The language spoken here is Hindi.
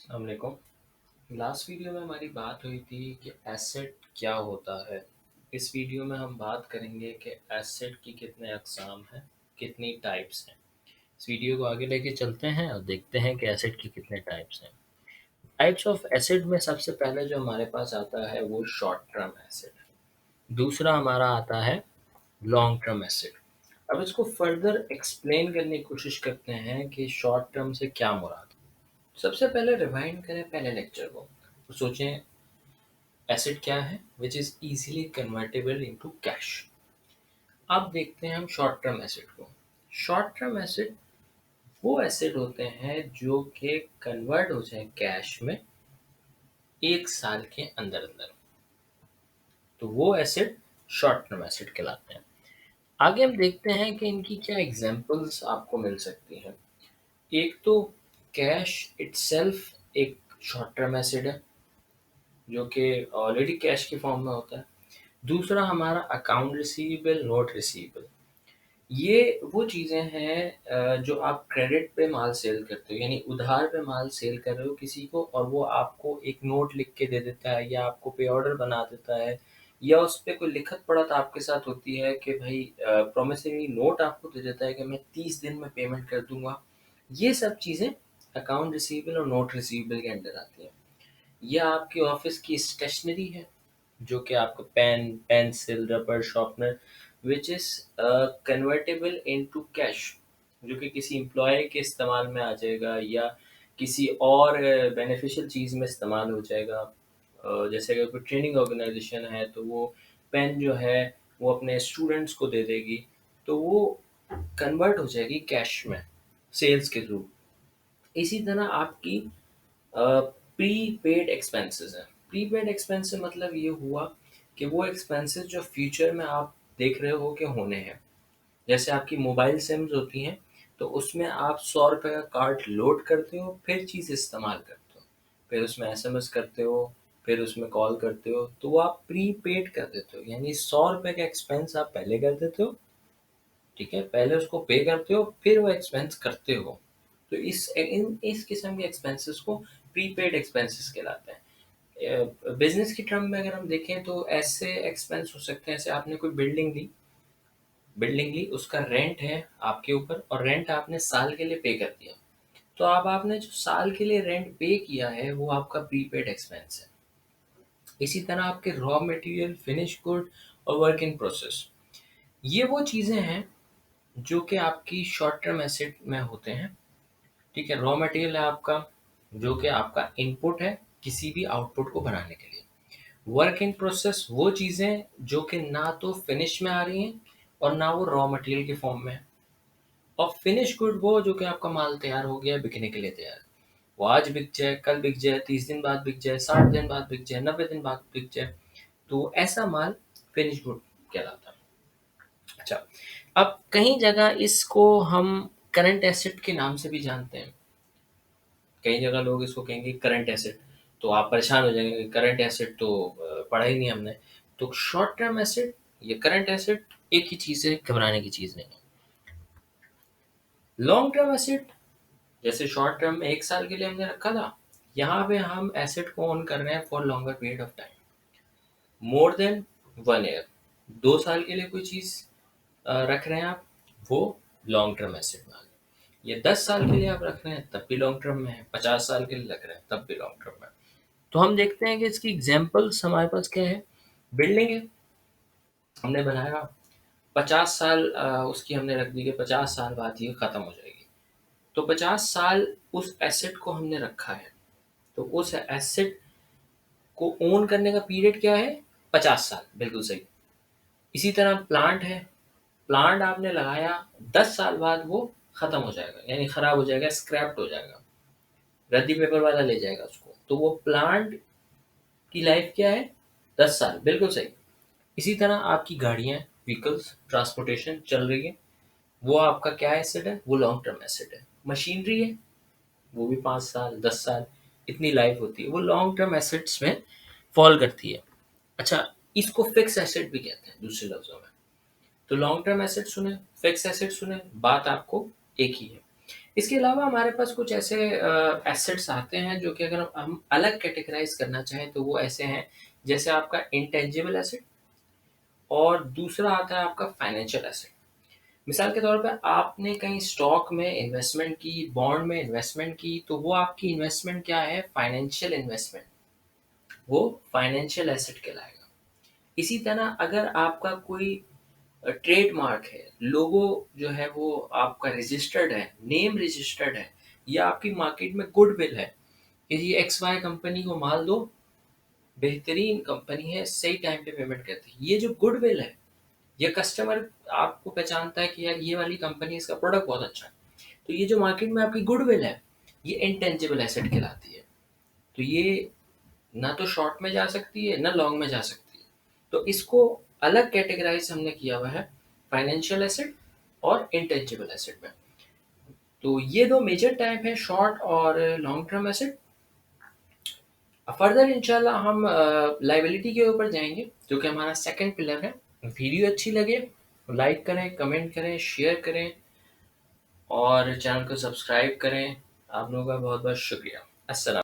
अस्सलामुअलैकुम। लास्ट वीडियो में हमारी बात हुई थी कि एसेट क्या होता है। इस वीडियो में हम बात करेंगे कि एसेट की कितने अक़साम हैं, कितनी टाइप्स हैं। इस वीडियो को आगे लेके चलते हैं और देखते हैं कि एसेट की कितने टाइप्स हैं। टाइप्स ऑफ एसेट में सबसे पहले जो हमारे पास आता है वो शॉर्ट टर्म एसेट। दूसरा हमारा आता है लॉन्ग टर्म एसेट। अब इसको फर्दर एक्सप्लेन करने की कोशिश करते हैं कि शॉर्ट टर्म से क्या मुराद है। सबसे पहले रिवाइंड करें पहले लेक्चर को, तो सोचें एसेट क्या है, which is easily convertible into cash. अब देखते हैं हम शॉर्ट टर्म एसेट को। शॉर्ट टर्म एसेट वो एसेट होते हैं जो कि कन्वर्ट हो जाए कैश में 1 साल के अंदर अंदर, तो वो एसेट शॉर्ट टर्म एसेट कहलाते हैं। आगे हम देखते हैं कि इनकी क्या एग्जांपल्स आपको मिल सकती हैं। एक तो कैश इटसेल्फ एक शॉर्ट टर्म एसेट है जो कि ऑलरेडी कैश के फॉर्म में होता है। दूसरा हमारा अकाउंट रिसीवेबल, नोट रिसीवेबल। ये वो चीज़ें हैं जो आप क्रेडिट पे माल सेल करते हो, यानी उधार पे माल सेल कर रहे हो किसी को और वो आपको एक नोट लिख के दे देता है या आपको पे ऑर्डर बना देता है या उस पे कोई लिखत पढ़त आपके साथ होती है कि भाई प्रॉमिसरी नोट आपको दे देता है कि मैं 30 दिन में पेमेंट कर दूंगा। ये सब चीज़ें अकाउंट रिसीवेबल और नोट रिसीवेबल के अंडर आती हैं। या आपकी ऑफिस की स्टेशनरी है जो कि आपका pen, pencil, rubber, sharpener which is convertible into cash, जो कि किसी एम्प्लॉय के इस्तेमाल में आ जाएगा या किसी और बेनिफिशियल चीज़ में इस्तेमाल हो जाएगा। जैसे अगर कोई ट्रेनिंग ऑर्गेनाइजेशन है तो वो पेन जो है वो अपने स्टूडेंट्स को दे देगी, तो वो कन्वर्ट हो जाएगी कैश में सेल्स के थ्रू। इसी तरह आपकी प्रीपेड एक्सपेंसेस हैं। प्रीपेड एक्सपेंस मतलब ये हुआ कि वो एक्सपेंसेस जो फ्यूचर में आप देख रहे हो कि होने हैं। जैसे आपकी मोबाइल सिम्स होती हैं, तो उसमें आप 100 रुपये का कार्ड लोड करते हो, फिर चीज़ इस्तेमाल करते हो, फिर उसमें एसएमएस करते हो, फिर उसमें कॉल करते हो, तो वो आप प्रीपेड कर देते हो, यानी 100 रुपये का एक्सपेंस आप पहले कर देते हो। ठीक है, पहले उसको पे करते हो फिर वो एक्सपेंस करते हो। तो इस किस्म के एक्सपेंसेस को प्रीपेड एक्सपेंसेस कहलाते हैं। बिजनेस की टर्म में अगर हम देखें तो ऐसे एक्सपेंस हो सकते हैं, जैसे आपने कोई बिल्डिंग ली, उसका रेंट है आपके ऊपर और रेंट आपने साल के लिए पे कर दिया, तो अब आपने जो साल के लिए रेंट पे किया है वो आपका प्रीपेड एक्सपेंस है। इसी तरह आपके रॉ मटेरियल, फिनिश गुड और वर्क इन प्रोसेस, ये वो चीज़ें हैं जो कि आपकी शॉर्ट टर्म एसेट में होते हैं। ठीक है, रॉ मटेरियल है आपका जो कि आपका इनपुट है किसी भी आउटपुट को बनाने के लिए। वर्क इन प्रोसेस वो चीज़ें जो कि ना तो फिनिश में आ रही हैं और ना वो रॉ मटेरियल के फॉर्म में है। और फिनिश गुड वो जो कि आपका माल तैयार हो गया है, बिकने के लिए तैयार है। वो आज बिक जाए, कल बिक जाए, 30 दिन बाद बिक जाए, 60 दिन बाद बिक जाए, 90 दिन बाद बिक जाए, तो ऐसा माल फिनिश गुड कहलाता है। अच्छा, अब कई जगह इसको हम करंट एसेट के नाम से भी जानते हैं। कई जगह लोग इसको कहेंगे करंट एसेट, तो आप परेशान हो जाएंगे, करंट एसेट तो पढ़ा ही नहीं हमने। तो शॉर्ट टर्म एसेट या करंट एसेट एक ही चीज़ है, घबराने की चीज़ नहीं है। लॉन्ग टर्म एसेट, जैसे शॉर्ट टर्म में 1 साल के लिए हमने रखा था, यहाँ पे हम एसेट को ओन कर रहे हैं for longer period of time, more than 1 year. 2 साल के लिए कोई चीज़ रख रहे हैं आप, वो लॉन्ग टर्म एसेट में आ गई। ये 10 साल के लिए आप रख रहे हैं तब भी लॉन्ग टर्म में है, 50 साल के लिए रख रहे हैं तब भी लॉन्ग टर्म में है। तो हम देखते हैं कि इसकी एग्जांपल्स हमारे पास क्या है। बिल्डिंग है, हमने बनाया 50 साल, उसकी हमने रख दी कि 50 साल बाद ये ख़त्म हो जाएगी, तो 50 साल उस एसेट को हमने रखा है, तो उस एसेट को ओन करने का पीरियड क्या है, 50 साल, बिल्कुल सही। इसी तरह प्लांट है, प्लांट आपने लगाया, 10 साल बाद वो ख़त्म हो जाएगा, यानी ख़राब हो जाएगा, स्क्रैप्ड हो जाएगा, रद्दी पेपर वाला ले जाएगा उसको, तो वो प्लांट की लाइफ क्या है, 10 साल, बिल्कुल सही। इसी तरह आपकी गाड़ियाँ, व्हीकल्स, ट्रांसपोर्टेशन चल रही है, वो आपका क्या एसेट है, वो लॉन्ग टर्म एसेट है। मशीनरी है, वो भी 5 साल, 10 साल, इतनी लाइफ होती है, वो लॉन्ग टर्म एसेट्स में फॉल करती है। अच्छा, इसको फिक्स एसेट भी कहते हैं दूसरे लफ्जों में। तो लॉन्ग टर्म एसेट सुने, फिक्स एसेट सुने, बात आपको एक ही है। इसके अलावा हमारे पास कुछ ऐसे एसेट्स आते हैं जो कि अगर हम अलग कैटेगराइज करना चाहें तो वो ऐसे हैं, जैसे आपका इंटेंजिबल एसेट और दूसरा आता है आपका फाइनेंशियल एसेट। मिसाल के तौर पे आपने कहीं स्टॉक में इन्वेस्टमेंट की, बॉन्ड में इन्वेस्टमेंट की, तो वो आपकी इन्वेस्टमेंट क्या है? फाइनेंशियल इन्वेस्टमेंट, वो फाइनेंशियल एसेट कहलाएगा। इसी तरह अगर आपका कोई ट्रेडमार्क है, लोगो जो है वो आपका रजिस्टर्ड है, नेम रजिस्टर्ड है, या आपकी मार्केट में गुडविल है कि ये एक्स वाई कंपनी को माल दो, बेहतरीन कंपनी है, सही टाइम पे पेमेंट करती है, ये जो गुडविल है, ये कस्टमर आपको पहचानता है कि यार ये वाली कंपनी, इसका प्रोडक्ट बहुत अच्छा है, तो ये जो मार्केट में आपकी गुडविल है, ये इंटेंजिबल एसेट कहलाती है। तो ये ना तो शॉर्ट में जा सकती है ना लॉन्ग में जा सकती है, तो इसको अलग कैटेगराइज हमने किया हुआ है फाइनेंशियल एसेट और इंटेंजिबल एसेट में। तो ये दो मेजर टाइप है, शॉर्ट और लॉन्ग टर्म एसेट। फर्दर इंशाल्लाह हम लाइबिलिटी के ऊपर जाएंगे जो कि हमारा सेकंड पिलर है। वीडियो अच्छी लगे लाइक करें, कमेंट करें, शेयर करें और चैनल को सब्सक्राइब करें। आप लोगों का बहुत बहुत शुक्रिया। अस्सलाम।